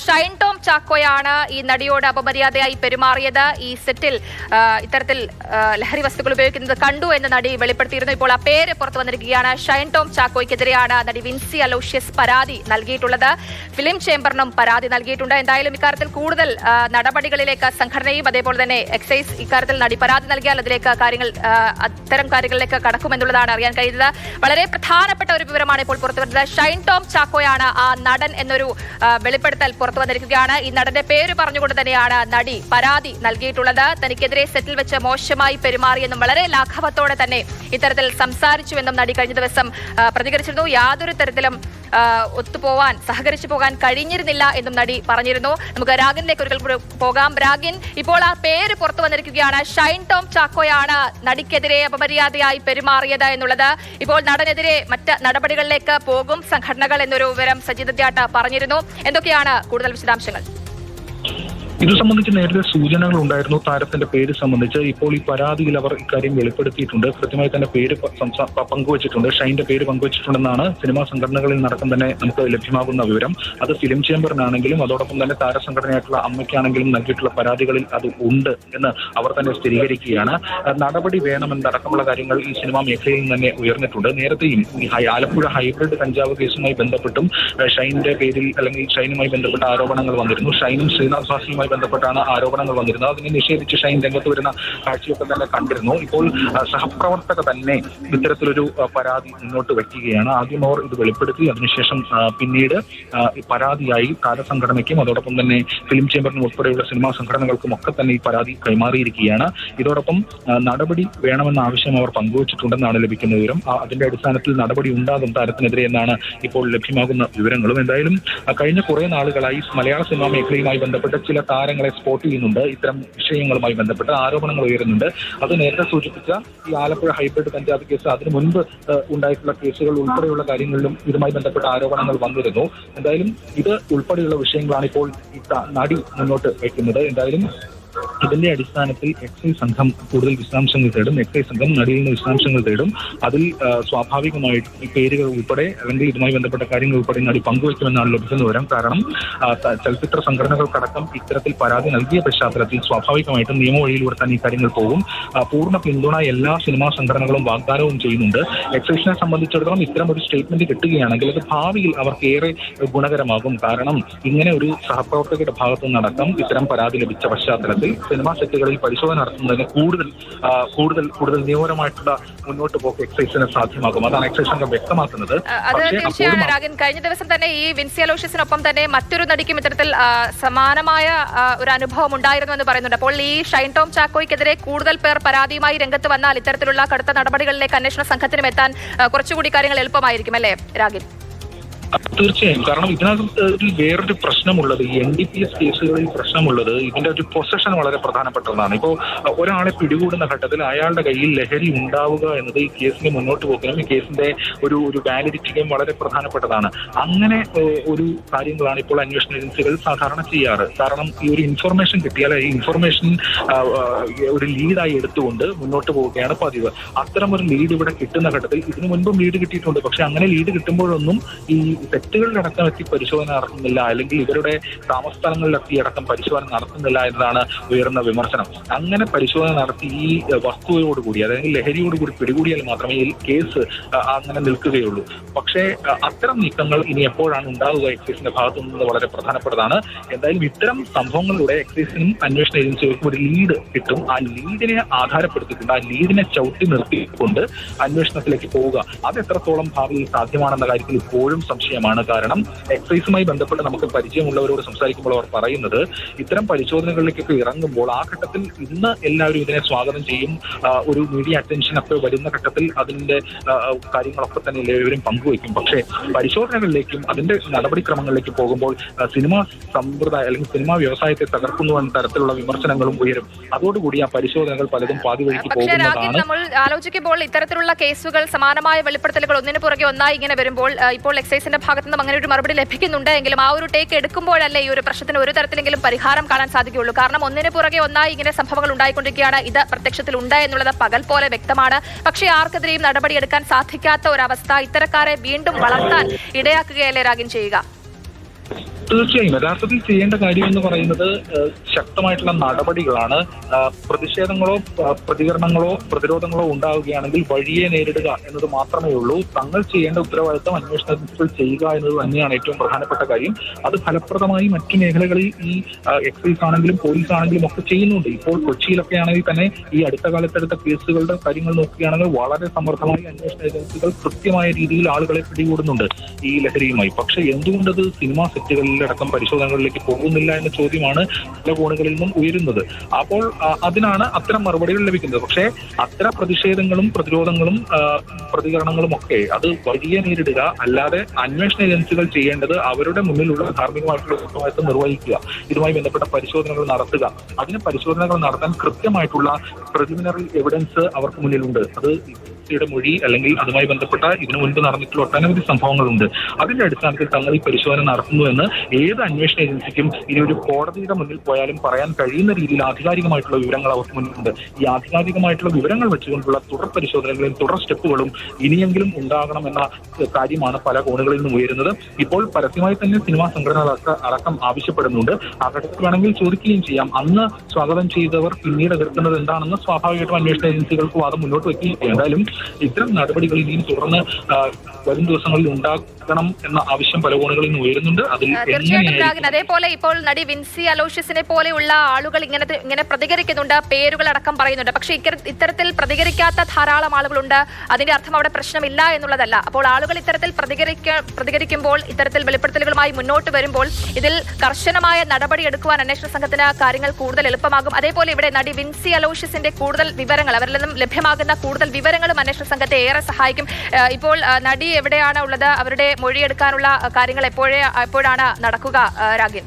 ഷൈൻ ടോം ചാക്കോയാണ് ഈ നടിയോട് അപമര്യാദയായി പെരുമാറിയത്. ഈ സെറ്റിൽ ഇത്തരത്തിൽ ലഹരി വസ്തുക്കൾ ഉപയോഗിക്കുന്നത് കണ്ടു എന്ന് നടി വെളിപ്പെടുത്തിയിരുന്നു. ഇപ്പോൾ ആ പേര് പുറത്തു വന്നിരിക്കുകയാണ്. ഷൈൻ ടോം ചാക്കോയ്ക്കെതിരെയാണ് നടി വിൻസി അലോഷ്യസ് പരാതി നൽകിയിട്ടുള്ളത്. ഫിലിം ചേംബറിനും പരാതി നൽകിയിട്ടുണ്ട്. എന്തായാലും ഇക്കാര്യത്തിൽ കൂടുതൽ നടപടികളിലേക്ക് സംഘടനയും അതേപോലെ തന്നെ എക്സൈസ് ഇക്കാര്യത്തിൽ നടി പരാതി നൽകിയാൽ അതിലേക്ക് അത്തരം കാര്യങ്ങളിലേക്ക് കടക്കുമെന്നുള്ളതാണ് അറിയാൻ കഴിയുന്നത്. വളരെ പ്രധാനപ്പെട്ട ഒരു വിവരമാണ് ഇപ്പോൾ പുറത്തുവരുന്നത്. ഷൈൻ ടോം ചാക്കോയാണ് ആ നടൻ എന്നൊരു വെളിപ്പെടുത്തൽ പുറത്തു വന്നിരിക്കുകയാണ്. ഈ നടന്റെ പേര് പറഞ്ഞുകൊണ്ട് തന്നെയാണ് നടി പരാതി നൽകിയിട്ടുള്ളത്. തനിക്കെതിരെ സെറ്റിൽ വെച്ച് മോശമായി പെരുമാറിയെന്നും വളരെ ലാഘവത്തോടെ തന്നെ ഇത്തരത്തിൽ സംസാരിച്ചുവെന്നും നടി കഴിഞ്ഞ ദിവസം പ്രതികരിച്ചിരുന്നു. യാതൊരു തരത്തിലും സഹകരിച്ചു പോകാൻ കഴിഞ്ഞിരുന്നില്ല എന്നും നടി പറഞ്ഞിരുന്നു. നമുക്ക് രാഗിനിലേക്ക് ഒരിക്കൽ പോകാം. രാഗിൻ, ഇപ്പോൾ ആ പേര് പുറത്തു വന്നിരിക്കുകയാണ്. ഷൈൻ ടോം ചാക്കോയാണ് നടിക്കെതിരെ അപമര്യാദയായി പെരുമാറിയത് എന്നുള്ളത്. ഇപ്പോൾ നടനെതിരെ മറ്റ് നടപടികളിലേക്ക് പോകും സംഘടനകൾ എന്നൊരു വിവരം സജിത് ദ്യാട്ട് പറഞ്ഞിരുന്നു. എന്തൊക്കെയാണ് കൂടുതൽ വിശദാംശങ്ങൾ? ഇത് സംബന്ധിച്ച് നേരത്തെ സൂചനകൾ ഉണ്ടായിരുന്നു. താരത്തിന്റെ പേര് സംബന്ധിച്ച് ഇപ്പോൾ ഈ പരാതിയിൽ അവർ ഇക്കാര്യം വെളിപ്പെടുത്തിയിട്ടുണ്ട്. കൃത്യമായി തന്നെ പേര് പങ്കുവച്ചിട്ടുണ്ട്. ഷൈന്റെ പേര് പങ്കുവച്ചിട്ടുണ്ടെന്നാണ് സിനിമാ സംഘടനകളിൽ നടക്കം തന്നെ നമുക്ക് ലഭ്യമാകുന്ന വിവരം. അത് ഫിലിം ചേംബറിനാണെങ്കിലും അതോടൊപ്പം തന്നെ താരസംഘടനയായിട്ടുള്ള അമ്മയ്ക്കാണെങ്കിലും നൽകിയിട്ടുള്ള പരാതികളിൽ അത് ഉണ്ട് എന്ന് അവർ തന്നെ സ്ഥിരീകരിക്കുകയാണ്. നടപടി വേണമെന്നടക്കമുള്ള കാര്യങ്ങൾ ഈ സിനിമാ മേഖലയിൽ നിന്ന് തന്നെ ഉയർന്നിട്ടുണ്ട്. നേരത്തെയും ഈ ആലപ്പുഴ ഹൈബ്രിഡ് കഞ്ചാവ് കേസുമായി ബന്ധപ്പെട്ടും ഷൈന്റെ പേരിൽ അല്ലെങ്കിൽ ഷൈനുമായി ബന്ധപ്പെട്ട ആരോപണങ്ങൾ വന്നിരുന്നു. ഷൈനും ശ്രീനാഥ് ഭാസിയുമായി ബന്ധപ്പെട്ടാണ് ആരോപണങ്ങൾ വന്നിരുന്നത്. അതിനെ നിഷേധിച്ച് ഷൈൻ രംഗത്ത് വരുന്ന കാഴ്ചയൊക്കെ തന്നെ കണ്ടിരുന്നു. ഇപ്പോൾ സഹപ്രവർത്തക തന്നെ ഇത്തരത്തിലൊരു പരാതി മുന്നോട്ട് വയ്ക്കുകയാണ്. ആദ്യം അവർ ഇത് വെളിപ്പെടുത്തി, അതിനുശേഷം പിന്നീട് പരാതിയായി താരസംഘടനയ്ക്കും അതോടൊപ്പം തന്നെ ഫിലിം ചേംബറിനും ഉൾപ്പെടെയുള്ള സിനിമാ സംഘടനകൾക്കും ഒക്കെ തന്നെ ഈ പരാതി കൈമാറിയിരിക്കുകയാണ്. ഇതോടൊപ്പം നടപടി വേണമെന്ന ആവശ്യം അവർ പങ്കുവച്ചിട്ടുണ്ടെന്നാണ് ലഭിക്കുന്ന വിവരം. അതിന്റെ അടിസ്ഥാനത്തിൽ നടപടി ഉണ്ടാകും താരത്തിനെതിരെ എന്നാണ് ഇപ്പോൾ ലഭ്യമാകുന്ന വിവരങ്ങളും. എന്തായാലും കഴിഞ്ഞ കുറെ നാളുകളായി മലയാള സിനിമാ മേഖലയുമായി ബന്ധപ്പെട്ട് ചില താരങ്ങളെ സ്പോട്ട് ചെയ്യുന്നുണ്ട്. ഇത്തരം വിഷയങ്ങളുമായി ബന്ധപ്പെട്ട് ആരോപണങ്ങൾ ഉയരുന്നുണ്ട്. അത് നേരത്തെ സൂചിപ്പിച്ച ഈ ആലപ്പുഴ ഹൈബ്രിഡ് കഞ്ചാവ് കേസ്, അതിനു മുൻപ് ഉണ്ടായിട്ടുള്ള കേസുകൾ ഉൾപ്പെടെയുള്ള കാര്യങ്ങളിലും ഇതുമായി ബന്ധപ്പെട്ട ആരോപണങ്ങൾ വന്നിരുന്നു. എന്തായാലും ഇത് ഉൾപ്പെടെയുള്ള വിഷയങ്ങളാണ് ഇപ്പോൾ ഈ നടി മുന്നോട്ട് വയ്ക്കുന്നത്. എന്തായാലും ഇതിന്റെ അടിസ്ഥാനത്തിൽ എക്സൈസ് സംഘം കൂടുതൽ വിശദാംശങ്ങൾ തേടും. എക്സൈസ് സംഘം നടിയിൽ നിന്ന് വിശദാംശങ്ങൾ തേടും. അതിൽ സ്വാഭാവികമായിട്ട് ഈ പേരുകൾ ഉൾപ്പെടെ അല്ലെങ്കിൽ ഇതുമായി ബന്ധപ്പെട്ട കാര്യങ്ങൾ ഉൾപ്പെടെ നടി പങ്കുവയ്ക്കുമെന്നാണ് ലഭിക്കുന്ന വിവരം. കാരണം ചലച്ചിത്ര സംഘടനകൾക്കടക്കം ഇത്തരത്തിൽ പരാതി നൽകിയ പശ്ചാത്തലത്തിൽ സ്വാഭാവികമായിട്ടും നിയമവഴിയിലൂടെ തന്നെ ഈ കാര്യങ്ങൾ പോകും. പൂർണ്ണ പിന്തുണ എല്ലാ സിനിമാ സംഘടനകളും വാഗ്ദാനവും ചെയ്യുന്നുണ്ട്. എക്സൈസിനെ സംബന്ധിച്ചിടത്തോളം ഇത്തരം ഒരു സ്റ്റേറ്റ്മെന്റ് കിട്ടുകയാണെങ്കിൽ അത് ഭാവിയിൽ അവർക്ക് ഏറെ ഗുണകരമാകും. കാരണം ഇങ്ങനെ ഒരു സഹപ്രവർത്തകരുടെ ഭാഗത്തു നിന്നടക്കം ഇത്തരം പരാതി ലഭിച്ച പശ്ചാത്തലത്തിൽ സിനിമാ സെറ്റുകളിൽ പരിശോധന നടത്തുന്നതിന് കൂടുതൽ നിയമപരമായിട്ടുള്ള മുന്നോട്ട് പോക്ക് എക്സൈസിന് സാധ്യമാകും. അതാണ് എക്സൈസ് സംഘം വ്യക്തമാക്കുന്നത്. കഴിഞ്ഞ ദിവസം തന്നെ ഈ വിൻസി അലോഷ്യസിനൊപ്പം തന്നെ മറ്റൊരു നടിക്കും ഇത്തരത്തിൽ സമാനമായ ഒരു അനുഭവം ഉണ്ടായിരുന്നു എന്ന് പറയുന്നുണ്ട്. അപ്പോൾ ഈ ഷൈൻ ടോം ചാക്കോയ്ക്കെതിരെ കൂടുതൽ പേർ പരാതിയുമായി രംഗത്ത് വന്നാൽ ഇത്തരത്തിലുള്ള കടുത്ത നടപടികളിലേക്ക് അന്വേഷണ സംഘത്തിനും എത്താൻ കുറച്ചുകൂടി കാര്യങ്ങൾ എളുപ്പമായിരിക്കും അല്ലേ രാഗിൻ? തീർച്ചയായും. കാരണം ഇതിനകത്ത് വേറൊരു പ്രശ്നമുള്ളത്, ഈ NDPS കേസുകളിൽ പ്രശ്നമുള്ളത് ഇതിന്റെ ഒരു പൊസഷൻ വളരെ പ്രധാനപ്പെട്ടതാണ്. ഇപ്പോൾ ഒരാളെ പിടികൂടുന്ന ഘട്ടത്തിൽ അയാളുടെ കയ്യിൽ ലഹരി ഉണ്ടാവുക എന്നത് ഈ കേസിനെ മുന്നോട്ട് പോകാനും ഈ കേസിന്റെ ഒരു വാലിഡിറ്റിയും വളരെ പ്രധാനപ്പെട്ടതാണ്. അങ്ങനെ ഒരു കാര്യങ്ങളാണ് ഇപ്പോൾ അന്വേഷണ ഏജൻസികൾ സാധാരണ ചെയ്യാറ്. കാരണം ഈ ഒരു ഇൻഫർമേഷൻ കിട്ടിയാൽ ഈ ഇൻഫർമേഷൻ ഒരു ലീഡായി എടുത്തുകൊണ്ട് മുന്നോട്ട് പോവുകയാണ് പതിവ്. അത്തരം ഒരു ലീഡ് ഇവിടെ കിട്ടുന്ന ഘട്ടത്തിൽ ഇതിനു മുൻപും ലീഡ് കിട്ടിയിട്ടുണ്ട്. പക്ഷെ അങ്ങനെ ലീഡ് കിട്ടുമ്പോഴൊന്നും ഈ സെറ്റുകളിലടക്കം എത്തി പരിശോധന നടത്തുന്നില്ല, അല്ലെങ്കിൽ ഇവരുടെ താമസസ്ഥലങ്ങളിലെത്തി അടക്കം പരിശോധന നടത്തുന്നില്ല എന്നതാണ് ഉയർന്ന വിമർശനം. അങ്ങനെ പരിശോധന നടത്തി ഈ വസ്തുതയോടുകൂടി അല്ലെങ്കിൽ ലഹരിയോടുകൂടി പിടികൂടിയാൽ മാത്രമേ ഈ കേസ് അങ്ങനെ നിൽക്കുകയുള്ളൂ. പക്ഷേ അത്തരം നീക്കങ്ങൾ ഇനി എപ്പോഴാണ് ഉണ്ടാവുക എക്സൈസിന്റെ ഭാഗത്തു നിന്ന് വളരെ പ്രധാനപ്പെട്ടതാണ്. എന്തായാലും ഇത്തരം സംഭവങ്ങളിലൂടെ എക്സൈസിനും അന്വേഷണ ഏജൻസികൾക്കും ഒരു ലീഡ് കിട്ടും. ആ ലീഡിനെ ആധാരപ്പെടുത്തിക്കൊണ്ട് ആ ലീഡിനെ ചവിട്ടി നിർത്തിക്കൊണ്ട് അന്വേഷണത്തിലേക്ക് പോവുക, അത് എത്രത്തോളം ഭാവിയിൽ സാധ്യമാണെന്ന കാര്യത്തിൽ ഇപ്പോഴും സംശയമാണ്. കാരണം എക്സൈസുമായി ബന്ധപ്പെട്ട് നമുക്ക് പരിചയമുള്ളവരോട് സംസാരിക്കുമ്പോൾ അവർ പറയുന്നത് ഇത്തരം പരിശോധനകളിലേക്കൊക്കെ ഇറങ്ങുമ്പോൾ ആ ഘട്ടത്തിൽ ഇന്ന് എല്ലാവരും ഇതിനെ സ്വാഗതം ചെയ്യും. ഒരു മീഡിയ അറ്റൻഷൻ ഒക്കെ വരുന്ന ഘട്ടത്തിൽ അതിന്റെ കാര്യങ്ങളൊക്കെ തന്നെ എല്ലാവരും പങ്കുവയ്ക്കും. പക്ഷേ പരിശോധനകളിലേക്കും അതിന്റെ നടപടിക്രമങ്ങളിലേക്ക് പോകുമ്പോൾ സിനിമാ സമ്പ്രദായം അല്ലെങ്കിൽ സിനിമാ വ്യവസായത്തെ തകർക്കുന്നു എന്ന തരത്തിലുള്ള വിമർശനങ്ങളും ഉയരും. അതോടുകൂടി ആ പരിശോധനകൾ പലതും പാതി വഴിക്ക് പോകുന്നതാണ്. നമ്മൾ ആലോചിക്കുമ്പോൾ ഇത്തരത്തിലുള്ള കേസുകൾ സമാനമായ വെളിപ്പെടുത്തലുകൾ ഒന്നിനു പുറകെ ഒന്നായി ഇങ്ങനെ വരുമ്പോൾ ഇപ്പോൾ എക്സൈസിന്റെ ഭാഗത്തു നിന്നും അങ്ങനെ ഒരു മറുപടി ലഭിക്കുന്നുണ്ട് എങ്കിലും ആ ഒരു ടേക്ക് എടുക്കുമ്പോഴല്ലേ ഈ ഒരു പ്രശ്നത്തിന് ഒരു തരത്തിലെങ്കിലും പരിഹാരം കാണാൻ സാധിക്കുകയുള്ളൂ. കാരണം ഒന്നിനു പുറകെ ഒന്നായി ഇങ്ങനെ സംഭവങ്ങൾ ഉണ്ടായിക്കൊണ്ടിരിക്കുകയാണ്. ഇത് പ്രത്യക്ഷത്തിൽ ഉണ്ട് എന്നുള്ളത് പകൽ പോലെ വ്യക്തമാണ്. പക്ഷേ ആർക്കെതിരെയും നടപടിയെടുക്കാൻ സാധിക്കാത്ത ഒരവസ്ഥ ഇത്തരക്കാരെ വീണ്ടും വളർത്താൻ ഇടയാക്കുകയല്ലേ രാഗിൻ ചെയ്യുക? തീർച്ചയായും യഥാർത്ഥത്തിൽ ചെയ്യേണ്ട കാര്യം എന്ന് പറയുന്നത് ശക്തമായിട്ടുള്ള നടപടികളാണ്. പ്രതിഷേധങ്ങളോ പ്രതികരണങ്ങളോ പ്രതിരോധങ്ങളോ ഉണ്ടാവുകയാണെങ്കിൽ വഴിയെ നേരിടുക എന്നത് മാത്രമേ ഉള്ളൂ. തങ്ങൾ ചെയ്യേണ്ട ഉത്തരവാദിത്തം അന്വേഷണ ഏജൻസികൾ ചെയ്യുക എന്നത് തന്നെയാണ് ഏറ്റവും പ്രധാനപ്പെട്ട കാര്യം. അത് ഫലപ്രദമായി മറ്റു മേഖലകളിൽ ഈ എക്സൈസ് ആണെങ്കിലും പോലീസ് ആണെങ്കിലും ഒക്കെ ചെയ്യുന്നുണ്ട്. ഇപ്പോൾ കൊച്ചിയിലൊക്കെ ആണെങ്കിൽ തന്നെ ഈ അടുത്ത കാലത്തെടുത്ത കേസുകളുടെ കാര്യങ്ങൾ നോക്കുകയാണെങ്കിൽ വളരെ സമർത്ഥമായി അന്വേഷണ ഏജൻസികൾ കൃത്യമായ രീതിയിൽ ആളുകളെ പിടികൂടുന്നുണ്ട് ഈ ലഹരിയുമായി. പക്ഷെ എന്തുകൊണ്ടത് സിനിമാ സെറ്റുകളിലടക്കം പരിശോധനകളിലേക്ക് പോകുന്നില്ല എന്ന ചോദ്യമാണ് പല കോണുകളിൽ നിന്നും ഉയരുന്നത്. അപ്പോൾ അതിനാണ് അത്തരം മറുപടികൾ ലഭിക്കുന്നത്. പക്ഷേ അത്തരം പ്രതിഷേധങ്ങളും പ്രതിരോധങ്ങളും പ്രതികരണങ്ങളും ഒക്കെ അത് വഴിയെ നേരിടുക, അല്ലാതെ അന്വേഷണ ഏജൻസികൾ ചെയ്യേണ്ടത് അവരുടെ മുന്നിലുള്ള ധാർമ്മികമായിട്ടുള്ള ഉത്തരവാദിത്തം നിർവഹിക്കുക, ഇതുമായി ബന്ധപ്പെട്ട പരിശോധനകൾ നടത്തുക. അതിന് പരിശോധനകൾ നടത്താൻ കൃത്യമായിട്ടുള്ള പ്രിലിമിനറി എവിഡൻസ് അവർക്ക് മുന്നിലുണ്ട്. അത് യുടെ മൊഴി അല്ലെങ്കിൽ അതുമായി ബന്ധപ്പെട്ട ഇതിനു മുൻപ് നടന്നിട്ടുള്ള ഒട്ടനവധി സംഭവങ്ങളുണ്ട്. അതിന്റെ അടിസ്ഥാനത്തിൽ തങ്ങൾ ഈ പരിശോധന നടത്തുന്നുവെന്ന് ഏത് അന്വേഷണ ഏജൻസിക്കും ഇനി ഒരു കോടതിയുടെ മുന്നിൽ പോയാലും പറയാൻ കഴിയുന്ന രീതിയിൽ ആധികാരികമായിട്ടുള്ള വിവരങ്ങൾ അവർക്ക് മുന്നിലുണ്ട്. ഈ ആധികാരികമായിട്ടുള്ള വിവരങ്ങൾ വെച്ചുകൊണ്ടുള്ള തുടർ പരിശോധനകളും തുടർ സ്റ്റെപ്പുകളും ഇനിയെങ്കിലും ഉണ്ടാകണമെന്ന കാര്യമാണ് പല കോണുകളിൽ നിന്നും ഉയരുന്നത്. ഇപ്പോൾ പരസ്യമായി തന്നെ സിനിമാ സംഘടനകൾ അടക്കം ആവശ്യപ്പെടുന്നുണ്ട്. ആ ഘട്ടത്തിൽ വേണമെങ്കിൽ ചോദിക്കുകയും ചെയ്യാം. അന്ന് സ്വാഗതം ചെയ്തവർ പിന്നീട് എതിർക്കുന്നത് എന്താണെന്ന് സ്വാഭാവികമായിട്ടും അന്വേഷണ ഏജൻസികൾക്ക് വാദം മുന്നോട്ട് വയ്ക്കുകയും ചെയ്യും. എന്തായാലും ഇത്തരം നടപടികൾ ഇനിയും തുടർന്ന് വരും ദിവസങ്ങളിൽ ഉണ്ടാക്കണം എന്ന ആവശ്യം പല കോണുകളിൽ നിന്ന് ഉയരുന്നുണ്ട്. അതിൽ തീർച്ചയായിട്ടും അതേപോലെ ഇപ്പോൾ നടി വിൻസി അലോഷ്യസിനെ പോലെയുള്ള ആളുകൾ ഇങ്ങനെ പ്രതികരിക്കുന്നുണ്ട്, പേരുകൾ അടക്കം പറയുന്നുണ്ട്. പക്ഷേ ഇത്തരത്തിൽ പ്രതികരിക്കാത്ത ധാരാളം ആളുകളുണ്ട്. അതിന്റെ അർത്ഥം അവിടെ പ്രശ്നമില്ല എന്നുള്ളതല്ല. അപ്പോൾ ആളുകൾ ഇത്തരത്തിൽ പ്രതികരിക്കുമ്പോൾ, ഇത്തരത്തിൽ വെളിപ്പെടുത്തലുകളുമായി മുന്നോട്ട് വരുമ്പോൾ ഇതിൽ കർശനമായ നടപടി എടുക്കുവാൻ അന്വേഷണ സംഘത്തിന് കാര്യങ്ങൾ കൂടുതൽ എളുപ്പമാകും. അതേപോലെ ഇവിടെ നടി വിൻസി അലോഷ്യസിന്റെ കൂടുതൽ വിവരങ്ങൾ, അവരിൽ നിന്നും ലഭ്യമാകുന്ന കൂടുതൽ വിവരങ്ങളും അന്വേഷണ സംഘത്തെ ഏറെ സഹായിക്കും. ഇപ്പോൾ നടി എവിടെയാണ് ഉള്ളത്, അവരുടെ മൊഴിയെടുക്കാനുള്ള കാര്യങ്ങൾ എപ്പോഴാണ് നടക്കുക രാഗിൻ?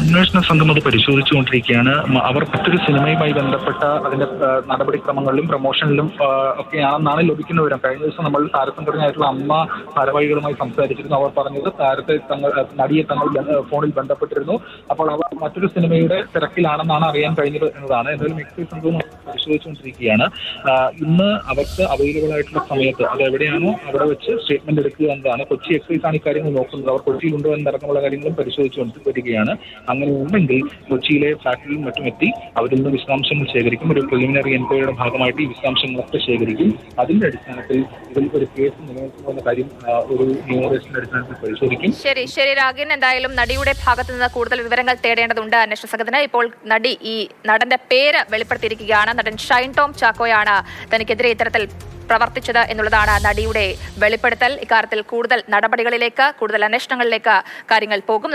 അന്വേഷണ സംഘം അത് പരിശോധിച്ചുകൊണ്ടിരിക്കുകയാണ്. അവർ മറ്റൊരു സിനിമയുമായി ബന്ധപ്പെട്ട അതിന്റെ നടപടിക്രമങ്ങളിലും പ്രൊമോഷനിലും ഒക്കെയാണെന്നാണ് ലഭിക്കുന്ന വിവരം. കഴിഞ്ഞ ദിവസം നമ്മൾ താരസംഘടനയായിട്ടുള്ള അമ്മ ഭാരവാഹികളുമായി സംസാരിച്ചിരുന്നു. അവർ പറഞ്ഞത് നടിയെ തങ്ങൾ ഫോണിൽ ബന്ധപ്പെട്ടിരുന്നു. അപ്പോൾ അവർ മറ്റൊരു സിനിമയുടെ തിരക്കിലാണെന്നാണ് അറിയാൻ കഴിഞ്ഞത് എന്നതാണ്. എന്തായാലും എക്സൈസ് സംഘവും പരിശോധിച്ചുകൊണ്ടിരിക്കുകയാണ്. ഇന്ന് അവർക്ക് അവൈലബിൾ ആയിട്ടുള്ള സമയത്ത് അത് എവിടെയാണോ അവിടെ വെച്ച് സ്റ്റേറ്റ്മെന്റ് എടുക്കുക എന്നതാണ്. കൊച്ചി എക്സൈസ് ആണ് ഈ കാര്യങ്ങൾ നോക്കുന്നത്. അവർ കൊച്ചിയിലുണ്ടോ എന്നടക്കമുള്ള കാര്യങ്ങളും പരിശോധിച്ചുകൊണ്ട് വരികയാണ്. അങ്ങനെ ഉണ്ടെങ്കിൽ കൊച്ചിയിലെ ഫാക്ടറിയും മറ്റും എത്തി അവരിൽ നിന്ന് വിശദാംശങ്ങൾ ശേഖരിക്കും. ഒരു പ്രിലിമിനറി എൻക്വയറിയുടെ ഭാഗമായിട്ട് ഈ വിശദാംശങ്ങളൊക്കെ ശേഖരിക്കും. അതിന്റെ അടിസ്ഥാനത്തിൽ ഇതിൽ ഒരു കേസ് നിലനിൽക്കുന്ന കാര്യം ഒരു ന്യൂമറേഷന്റെ അടിസ്ഥാനത്തിൽ പരിശോധിക്കും. ശരി രാഗിൻ, എന്തായാലും നടിയുടെ ഭാഗത്തു നിന്ന് കൂടുതൽ വിവരങ്ങൾ തേടേണ്ടതുണ്ട് അന്വേഷണ സംഘത്തിന്. ഇപ്പോൾ നടി ഈ നടന്റെ പേര് വെളിപ്പെടുത്തിയിരിക്കുകയാണ്. നടൻ ഷൈൻ ടോം ചാക്കോയാണ് തനിക്കെതിരെ ഇത്തരത്തിൽ പ്രവർത്തിച്ചത് എന്നുള്ളതാണ് നടിയുടെ വെളിപ്പെടുത്തൽ. ഇക്കാര്യത്തിൽ കൂടുതൽ നടപടികളിലേക്ക്, കൂടുതൽ അന്വേഷണങ്ങളിലേക്ക് കാര്യങ്ങൾ പോകും.